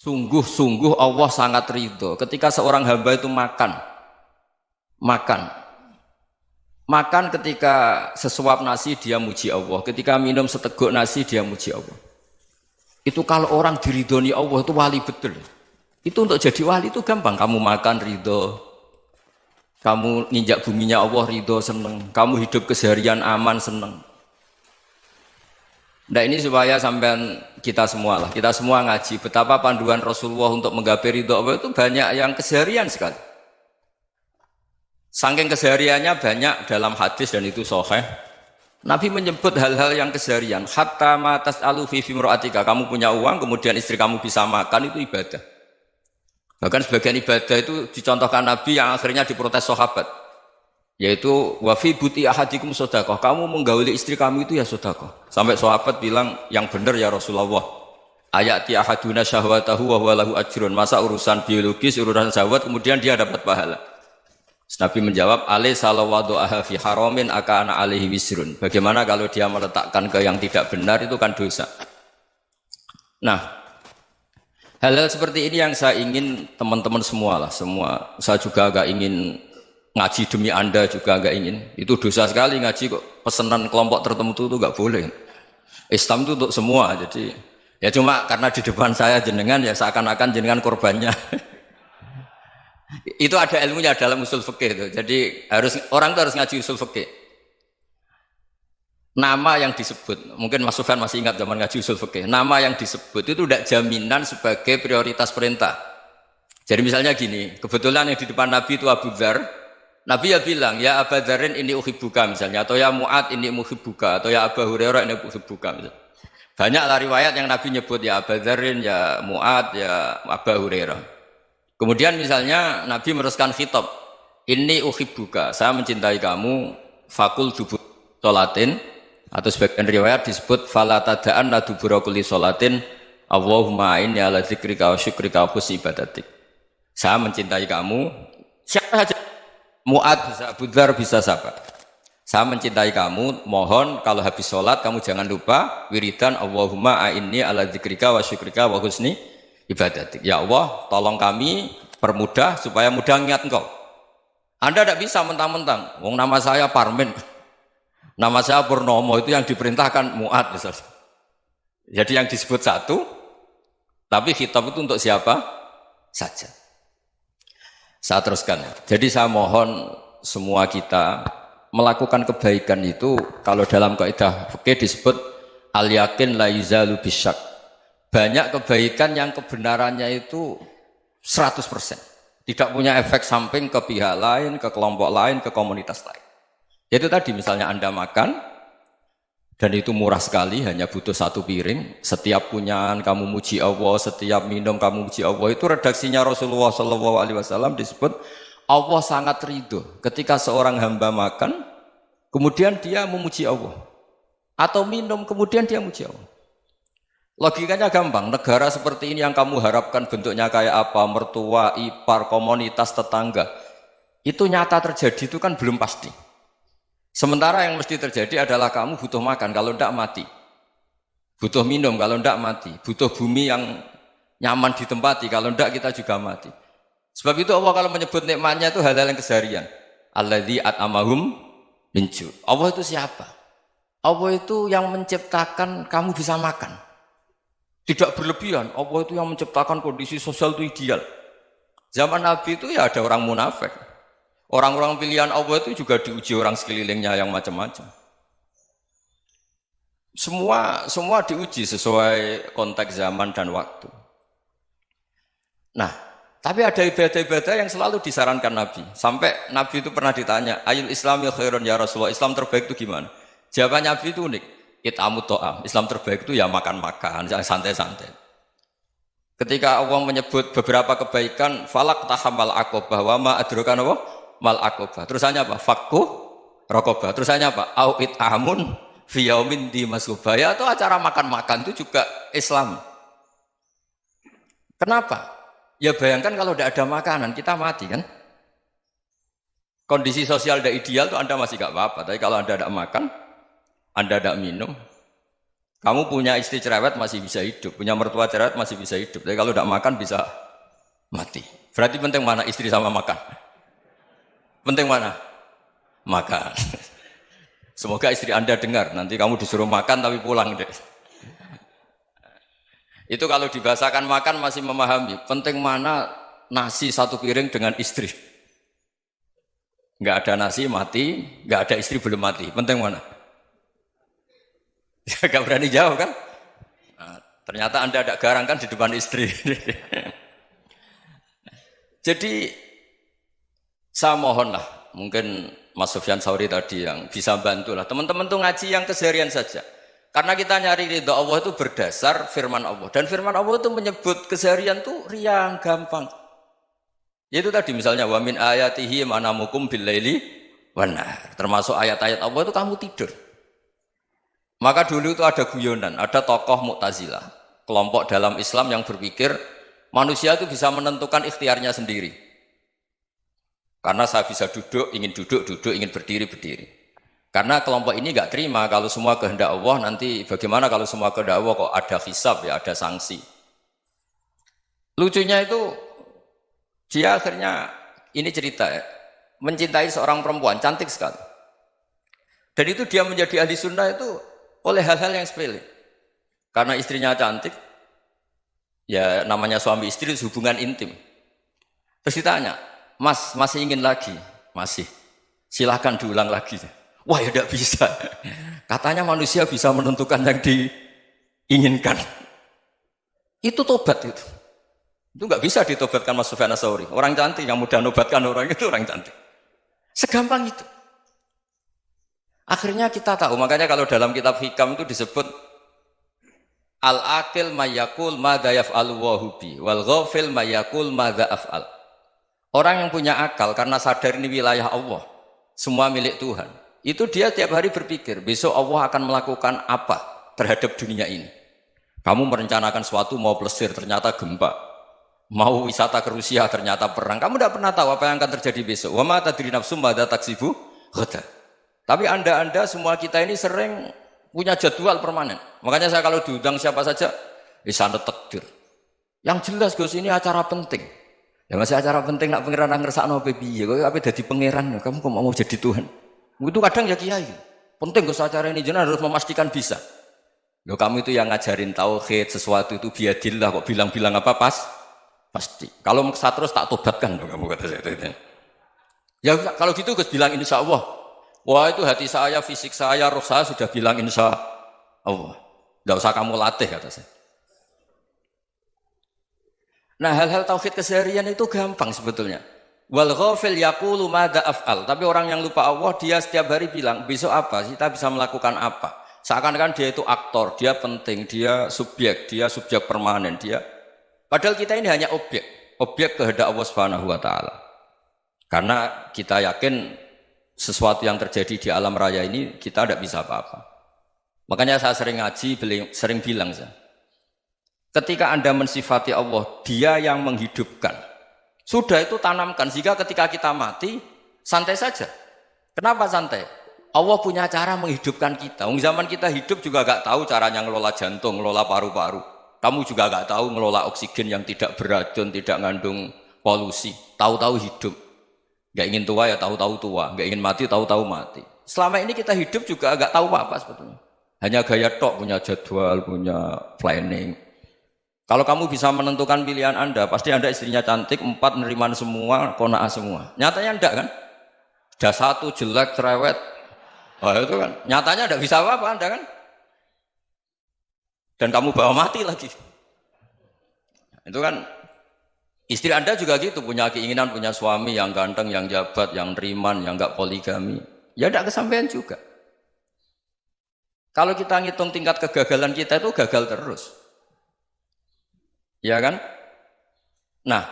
Sungguh-sungguh Allah sangat ridho ketika seorang hamba itu makan makan ketika sesuap nasi dia muji Allah, ketika minum seteguk nasi dia muji Allah. Itu kalau orang diridhoni Allah itu wali betul. Itu untuk jadi wali itu gampang, kamu makan ridho, kamu nginjak buminya Allah ridho seneng, kamu hidup keseharian aman seneng. Nah ini supaya sampean kita semua ngaji betapa panduan Rasulullah untuk menggapai ridho Allah itu banyak yang keseharian sekali. Saking kesehariannya banyak dalam hadis dan itu sahih. Nabi menyebut hal-hal yang keseharian. Hatta ma tas'alu fi fimra'atika, kamu punya uang kemudian istri kamu bisa makan itu ibadah. Bahkan sebagian ibadah itu dicontohkan Nabi yang akhirnya diprotes sahabat. Yaitu wa fi buti ahadikum sedekah, kamu menggauli istri kamu itu ya sedekah. Sampai sahabat bilang yang benar ya Rasulullah. Ayati ahaduna syahwatahu wa huwa lahu ajrun. Masa urusan biologis, urusan syahwat kemudian dia dapat pahala. Nabi menjawab, alaysa lawadu'aha fi haramin akana alaihi wisrun. Bagaimana kalau dia meletakkan ke yang tidak benar itu kan dosa. Nah, hal-hal seperti ini yang saya ingin teman-teman semua saya juga agak ingin ngaji demi Anda juga agak ingin. Itu dosa sekali ngaji kok pesanan kelompok tertentu itu enggak boleh. Islam itu untuk semua. Jadi ya cuma karena di depan saya jenengan ya seakan-akan jenengan korbannya. Itu ada ilmunya dalam usul fikih itu. Jadi orang itu harus ngaji usul fikih. Nama yang disebut, mungkin Mas Sufyan masih ingat zaman ngaji usul fikih. Nama yang disebut itu tidak jaminan sebagai prioritas perintah. Jadi misalnya gini, kebetulan yang di depan Nabi itu Abu Dzar. Nabi ya bilang, ya Abu Dzarin ini uhibbuka misalnya, atau ya Mu'ad ini uhibbuka, atau ya Abu Hurairah ini uhibbuka misalnya. Banyaklah riwayat yang Nabi nyebut ya Abu Dzarin, ya Mu'ad, ya Abu Hurairah. Kemudian misalnya Nabi meneruskan khitab, ini uhibbuka, saya mencintai kamu, fakul dubur sholatin, atau sebagian riwayat disebut fala tada'an la dubura kulli sholatin, Allahumma inni ala dzikrika wa syukrika wa husni ibadatik. Saya mencintai kamu, siapa saja. Mu'ad bisa, Abu Dzar bisa siapa? Saya mencintai kamu, mohon kalau habis sholat kamu jangan lupa wiridan Allahumma a'inni ala dzikrika wa syukrika wa husni ibadatik. Ya Allah, tolong kami permudah supaya mudah ingat engkau. Anda tidak bisa mentang-mentang, wong nama saya Parmin, nama saya Purnomo, itu yang diperintahkan Mu'ad misalnya. Jadi yang disebut satu, tapi khitab itu untuk siapa saja. Saya teruskan. Jadi saya mohon semua kita melakukan kebaikan itu kalau dalam kaidah fikih disebut al yakin la yuzalu bisyak. Banyak kebaikan yang kebenarannya itu 100%. Tidak punya efek samping ke pihak lain, ke kelompok lain, ke komunitas lain. Itu tadi misalnya Anda makan dan itu murah sekali, hanya butuh satu piring. Setiap punyaan kamu muji Allah, setiap minum kamu muji Allah. Itu redaksinya Rasulullah SAW disebut Allah sangat ridho ketika seorang hamba makan, kemudian dia memuji Allah, atau minum kemudian dia muji Allah. Logikanya gampang. Negara seperti ini yang kamu harapkan bentuknya kayak apa, mertua, ipar, komunitas, tetangga, itu nyata terjadi itu kan belum pasti. Sementara yang mesti terjadi adalah kamu butuh makan, kalau tidak mati. Butuh minum, kalau tidak mati. Butuh bumi yang nyaman ditempati, kalau tidak kita juga mati. Sebab itu Allah kalau menyebut nikmatnya itu hal-hal yang keseharian. Alladzi at'amahum min ju'. Allah itu siapa? Allah itu yang menciptakan kamu bisa makan. Tidak berlebihan. Allah itu yang menciptakan kondisi sosial itu ideal. Zaman Nabi itu ya ada orang munafik. Orang-orang pilihan Allah itu juga diuji orang sekelilingnya yang macam-macam. Semua diuji sesuai konteks zaman dan waktu. Nah, tapi ada ibadah-ibadah yang selalu disarankan Nabi. Sampai Nabi itu pernah ditanya, ayul islami khairun ya Rasulullah, Islam terbaik itu gimana? Jawaban Nabi itu unik. It'amut to'am. Islam terbaik itu ya makan-makan, yang santai-santai. Ketika Allah menyebut beberapa kebaikan, falak tahamal aqobah wa ma adrokan Allah mal aqobah. Terusannya apa? Fakku raqobah. Terusannya apa? Au it'amun fi yaumin di masubah. Ya, atau acara makan-makan itu juga Islam. Kenapa? Ya bayangkan kalau tidak ada makanan, kita mati kan? Kondisi sosial tidak ideal itu Anda masih gak apa-apa. Tapi kalau Anda tidak makan, Anda tidak minum, Kamu punya istri cerewet masih bisa hidup, punya mertua cerewet masih bisa hidup. Tapi kalau tidak makan bisa mati. Berarti penting mana istri sama makan? Penting mana? Makan. Semoga istri Anda dengar, nanti kamu disuruh makan tapi pulang deh. Itu kalau dibahasakan makan masih memahami. Penting mana nasi satu piring dengan istri. Nggak ada nasi mati, nggak ada istri belum mati. Penting mana? Gak berani jawab kan? Nah, ternyata Anda ada garang kan di depan istri. Jadi saya mohonlah, mungkin Mas Sufyan Sauri tadi yang bisa bantulah. Teman-teman tuh ngaji yang keseharian saja. Karena kita nyari ridha Allah itu berdasar firman Allah. Dan firman Allah itu menyebut keseharian tuh riang, gampang. Itu tadi misalnya wa min ayatihi manamukum bil laili wan nahar. Termasuk ayat-ayat Allah itu kamu tidur. Maka dulu itu ada guyonan, ada tokoh Mu'tazilah, kelompok dalam Islam yang berpikir manusia itu bisa menentukan ikhtiarnya sendiri. Karena saya bisa duduk, ingin berdiri, berdiri. Karena kelompok ini nggak terima kalau semua kehendak Allah, nanti bagaimana kalau semua kehendak Allah kok ada hisab ya, ada sanksi. Lucunya itu dia akhirnya, ini cerita ya, mencintai seorang perempuan, cantik sekali. Dan itu dia menjadi ahli sunnah itu oleh hal-hal yang sepele. Karena istrinya cantik, ya namanya suami istri hubungan intim. Terus ditanya, Mas, masih ingin lagi? Masih. Silahkan diulang lagi. Wah ya tidak bisa. Katanya manusia bisa menentukan yang diinginkan. Itu tobat itu. Itu nggak bisa ditobatkan Mas Sufyan Ats-Tsauri. Orang cantik yang mudah nobatkan orang itu orang cantik. Segampang itu. Akhirnya kita tahu, makanya kalau dalam kitab Hikam itu disebut al-aqil mayyakul madza yaf'alu wa hubi wal ghafil mayyakul madza af'al. Orang yang punya akal karena sadar ini wilayah Allah, semua milik Tuhan. Itu dia tiap hari berpikir, besok Allah akan melakukan apa terhadap dunia ini. Kamu merencanakan suatu mau plesir, ternyata gempa. Mau wisata ke Rusia, ternyata perang. Kamu tidak pernah tahu apa yang akan terjadi besok. Wa ma tadri nafsum madza taksibu ghadan. Tapi anda semua kita ini sering punya jadwal permanen. Makanya saya kalau diundang siapa saja, sanad takdir. Yang jelas Gus ini acara penting. Ya masih acara penting nak pangeran ngersakno piye? Kok ape dadi pangeran? Kamu kok mau jadi Tuhan? Itu kadang ya kiai. Penting Gus acara ini jenengan harus memastikan bisa. Loh kamu itu yang ngajarin tauhid, sesuatu itu biadillah kok bilang-bilang apa pasti. Kalau maksa terus tak tobatkan loh kamu kata saya. Ya kalau gitu Gus bilang insya Allah. Wah itu hati saya, fisik saya, roh saya sudah bilang insya Allah. Tidak usah kamu latih kata saya. Nah hal-hal tauhid keseharian itu gampang sebetulnya. Wal ghafil yaqulu madza af'al. Tapi orang yang lupa Allah dia setiap hari bilang besok apa? Kita bisa melakukan apa? Seakan-akan dia itu aktor, dia penting, dia subjek permanen, dia. Padahal kita ini hanya objek kehendak Allah Subhanahu wa taala. Karena kita yakin sesuatu yang terjadi di alam raya ini kita tidak bisa apa-apa. Makanya saya sering ngaji, sering bilang saya, ketika Anda mensifati Allah, Dia yang menghidupkan. Sudah itu tanamkan sehingga ketika kita mati santai saja. Kenapa santai? Allah punya cara menghidupkan kita. Zaman kita hidup juga gak tahu caranya ngelola jantung, ngelola paru-paru. Kamu juga gak tahu ngelola oksigen yang tidak beracun, tidak ngandung polusi. Tahu-tahu hidup. Gak ingin tua ya tahu-tahu tua, gak ingin mati tahu-tahu mati. Selama ini kita hidup juga agak tahu apa sebetulnya. Hanya gaya tok, punya jadwal, punya planning. Kalau kamu bisa menentukan pilihan Anda, pasti Anda istrinya cantik, 4 neriman semua, qanaah semua. Nyatanya enggak kan? Ada 1 jelek, cerewet. Oh itu kan, nyatanya enggak bisa apa-apa Anda kan? Dan kamu bawa mati lagi. Itu kan istri Anda juga gitu, punya keinginan, punya suami yang ganteng, yang jabat, yang neriman, yang enggak poligami. Ya enggak kesampaian juga. Kalau kita ngitung tingkat kegagalan kita itu gagal terus. Ya kan? Nah,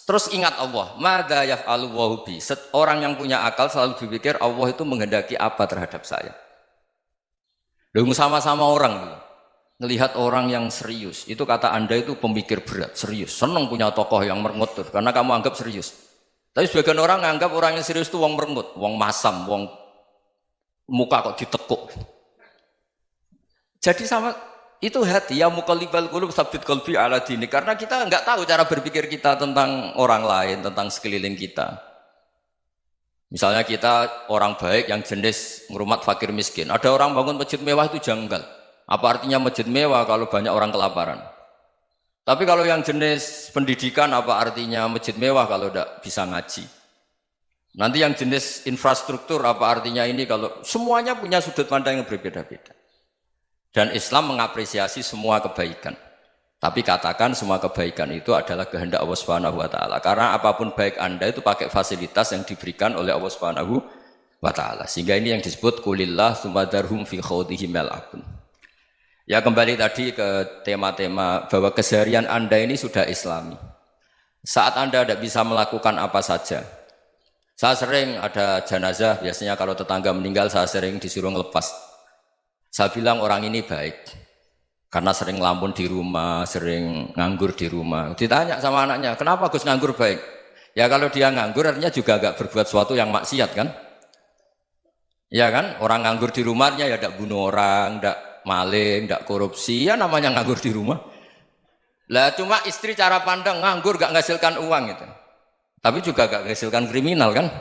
terus ingat Allah. Madza yaf'alu wa bi. Orang yang punya akal selalu berpikir Allah itu menghendaki apa terhadap saya. Lalu sama-sama orang ngelihat orang yang serius, itu kata Anda itu pemikir berat, serius, senang punya tokoh yang merengut tuh, karena kamu anggap serius. Tapi sebagian orang anggap orang yang serius itu wong merengut, wong masam, wong muka kok ditekuk. Jadi sama Itu hati ya muqallibal qulub tsabbit qalbi ala dini, karena kita enggak tahu cara berpikir kita tentang orang lain, tentang sekeliling kita. Misalnya kita orang baik yang jenis ngrumat fakir miskin. Ada orang bangun masjid mewah itu janggal. Apa artinya masjid mewah kalau banyak orang kelaparan? Tapi kalau yang jenis pendidikan apa artinya masjid mewah kalau tidak bisa ngaji? Nanti yang jenis infrastruktur apa artinya ini kalau semuanya punya sudut pandang yang berbeda-beda. Dan Islam mengapresiasi semua kebaikan. Tapi katakan semua kebaikan itu adalah kehendak Allah Subhanahu wa taala. Karena apapun baik Anda itu pakai fasilitas yang diberikan oleh Allah Subhanahu wa taala. Sehingga ini yang disebut qulillah tsumadarhum fi khawdihim yal'abun. Ya kembali tadi ke tema-tema bahwa keseharian Anda ini sudah Islami. Saat Anda tidak bisa melakukan apa saja. Saya sering ada jenazah, biasanya kalau tetangga meninggal saya sering disuruh ngelepas. Saya bilang orang ini baik karena sering ngelamun di rumah, sering nganggur di rumah. Ditanya sama anaknya, kenapa Gus nganggur baik? Ya kalau dia nganggur artinya juga agak berbuat sesuatu yang maksiat kan? Ya kan? Orang nganggur di rumahnya ya tidak bunuh orang, tidak maling, tidak korupsi, ya namanya nganggur di rumah. Lah cuma istri cara pandang nganggur gak menghasilkan uang itu. Tapi juga gak menghasilkan kriminal kan?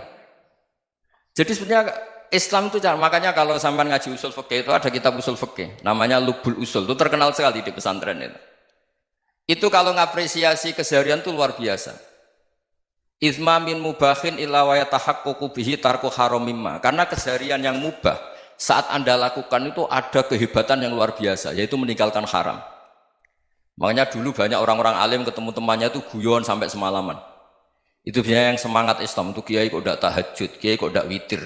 Jadi sebenarnya Islam itu makanya kalau sampai ngaji usul fikih itu ada kitab usul fikih namanya Lubul Usul, itu terkenal sekali di pesantren itu. Itu kalau ngapresiasi keseharian itu luar biasa. Izma min mubahin illa wa yatahaqqaqu bihi tarku haramimma. Karena keseharian yang mubah saat Anda lakukan itu ada kehebatan yang luar biasa, yaitu meninggalkan haram. Makanya dulu banyak orang-orang alim ketemu temannya itu guyon sampai semalaman. Itu biasanya yang semangat Islam itu kiai kok tidak tahajud, kiai kok tidak witir.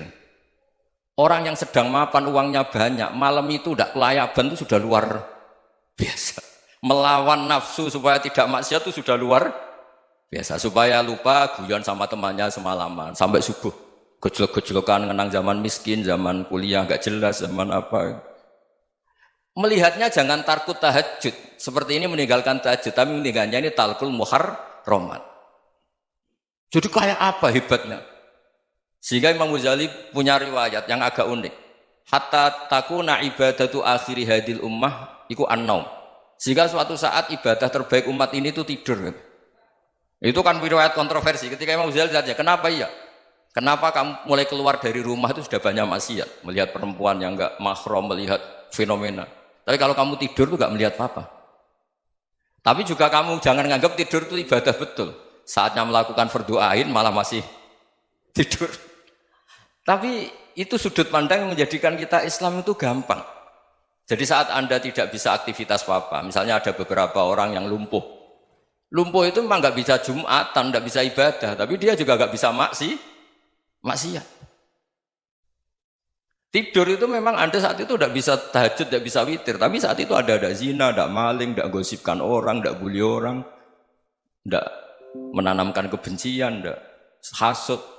Orang yang sedang mapan uangnya banyak, malam itu tidak kelayaban itu sudah luar biasa. Melawan nafsu supaya tidak maksiat itu sudah luar biasa. Supaya lupa guyon sama temannya semalaman sampai subuh. Gejlok-gejlokan ngenang zaman miskin, zaman kuliah nggak jelas, zaman apa. Melihatnya jangan tarkut tahajud. Seperti ini meninggalkan tahajud, tapi meninggalkannya ini talkul muharramat. Jadi kayak apa hebatnya? Sehingga Imam Ghazali punya riwayat yang agak unik. Hatta takuna ibadatu akhiri hadil ummah iku an-naum. Sehingga suatu saat ibadah terbaik umat ini itu tidur. Itu kan riwayat kontroversi. Ketika Imam Ghazali tanya, kenapa iya? Kenapa kamu mulai keluar dari rumah itu sudah banyak maksiat? Melihat perempuan yang enggak mahram, melihat fenomena. Tapi kalau kamu tidur itu enggak melihat apa-apa. Tapi juga kamu jangan menganggap tidur itu ibadah betul. Saatnya melakukan fardhu ain malah masih tidur. Tapi itu sudut pandang yang menjadikan kita Islam itu gampang. Jadi saat Anda tidak bisa aktivitas apa-apa, misalnya ada beberapa orang yang lumpuh. Lumpuh itu memang nggak bisa Jumatan, nggak bisa ibadah, tapi dia juga nggak bisa maksiat. Tidur itu memang Anda saat itu tidak bisa tahajud, tidak bisa witir, tapi saat itu ada zina, ada maling, tidak gosipkan orang, tidak bully orang, tidak menanamkan kebencian, tidak hasud.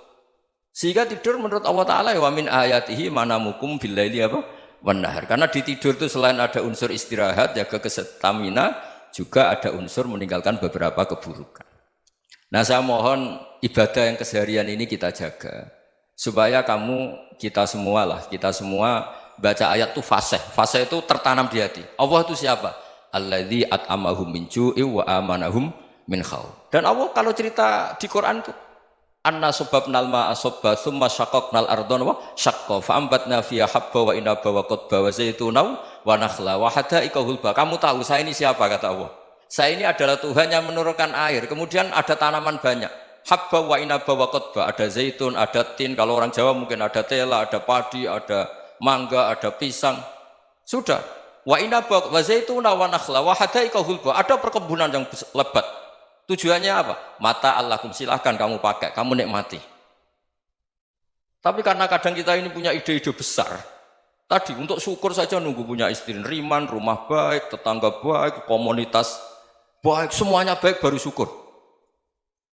Sehingga tidur menurut Allah Ta'ala wa min ayatihi manamukum billaili apa? Wan-nahar. Karena di tidur itu selain ada unsur istirahat, jaga kestamina, juga ada unsur meninggalkan beberapa keburukan. Nah saya mohon ibadah yang keseharian ini kita jaga. Supaya kita semua baca ayat itu fasih. Fasih itu tertanam di hati. Allah itu siapa? Alladzi at'amahum min ju'i wa amanahum min khauf. Dan Allah kalau cerita di Quran itu anna subabnal ma'a subba thumma syaqaqnal ardhan wa syaqqa fa ambatna fiha habba wa inaba wa qadba wa zaituna wa nakhla wa hada'iqa hulba. Kamu tahu saya ini siapa, kata Allah? Saya ini adalah Tuhan yang menurunkan air, kemudian ada tanaman banyak. Habba wa inaba wa qadba, ada zaitun, ada tin, kalau orang Jawa mungkin ada tela, ada padi, ada mangga, ada pisang. Sudah. Wa inaba wa zaituna wa nakhla wa hada'iqa hulba. Ada perkebunan yang lebat. Tujuannya apa? Mata Allahkum, silahkan kamu pakai, kamu nikmati. Tapi karena kadang kita ini punya ide-ide besar. Tadi untuk syukur saja nunggu punya istri riman, rumah baik, tetangga baik, komunitas baik, semuanya baik baru syukur.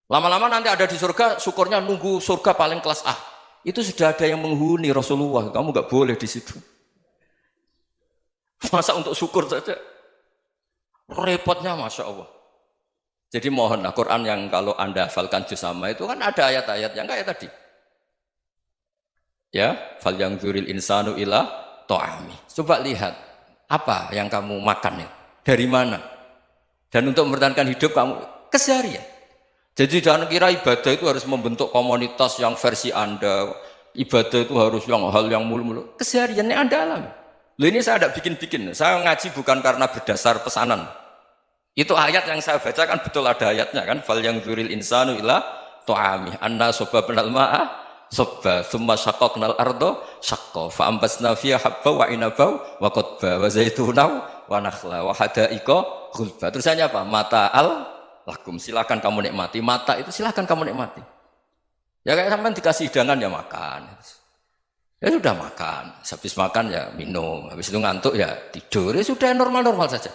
Lama-lama nanti ada di surga, syukurnya nunggu surga paling kelas A. Itu sudah ada yang menghuni Rasulullah, kamu nggak boleh di situ. Masa untuk syukur saja? Repotnya Masya Allah. Jadi mohonlah Quran yang kalau Anda hafalkan juz sama itu kan ada ayat-ayat yang kayak tadi. Ya, fal yang dzuril insanu ila ta'ami. Coba lihat Apa yang kamu makan ya? Dari mana? Dan untuk mempertahankan hidup kamu keseharian. Jadi jangan kira ibadah itu harus membentuk komunitas yang versi Anda. Ibadah itu harus yang hal yang mulu-mulu. Kesehariannya Anda alami. Loh ini saya tidak bikin-bikin. Saya ngaji bukan karena berdasar pesanan. Itu ayat yang saya baca kan betul ada ayatnya kan. Fal yang dzuril insanu ila tu'ami anna sobabnal ma'a sobba thumma syaqaqnal ardo syaqqa fa ambasna fiha habba wa inaba wa qadba wa zaituna wa nakhla wa hada'iqa ghulba. Terusannya apa? Mata'al lakum, silakan kamu nikmati. Mata itu silakan kamu nikmati. Ya kayak sampean dikasih hidangan ya makan. Ya sudah makan, habis makan ya minum, habis itu ngantuk ya tidur. Ya sudah normal-normal saja.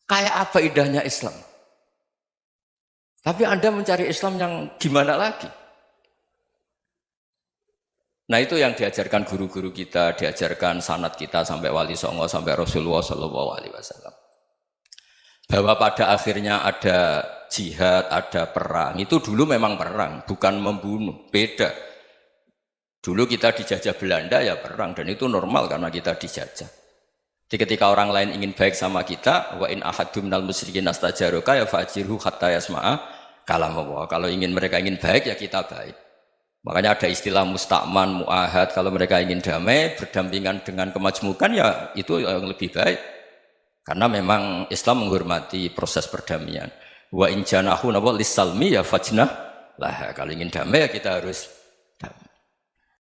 Kayak apa indahnya Islam? Tapi Anda mencari Islam yang gimana lagi? Nah itu yang diajarkan guru-guru kita, diajarkan sanad kita sampai Wali Songo, sampai Rasulullah SAW. Bahwa pada akhirnya ada jihad, ada perang. Itu dulu memang perang, bukan membunuh, beda. Dulu kita dijajah Belanda ya perang, dan itu normal karena kita dijajah. Jadi ketika orang lain ingin baik sama kita, wa in ahadum minal musyrikin astajaruka ya fa'jirhu hatta yasma'a kalam Allah. Kalau mereka ingin baik ya kita baik. Makanya ada istilah musta'man, mu'ahad. Kalau mereka ingin damai, berdampingan dengan kemajmukan ya itu yang lebih baik. Karena memang Islam menghormati proses perdamaian. Wa in janahu lis-salmi ya fajnah lah. Kalau ingin damai ya kita harus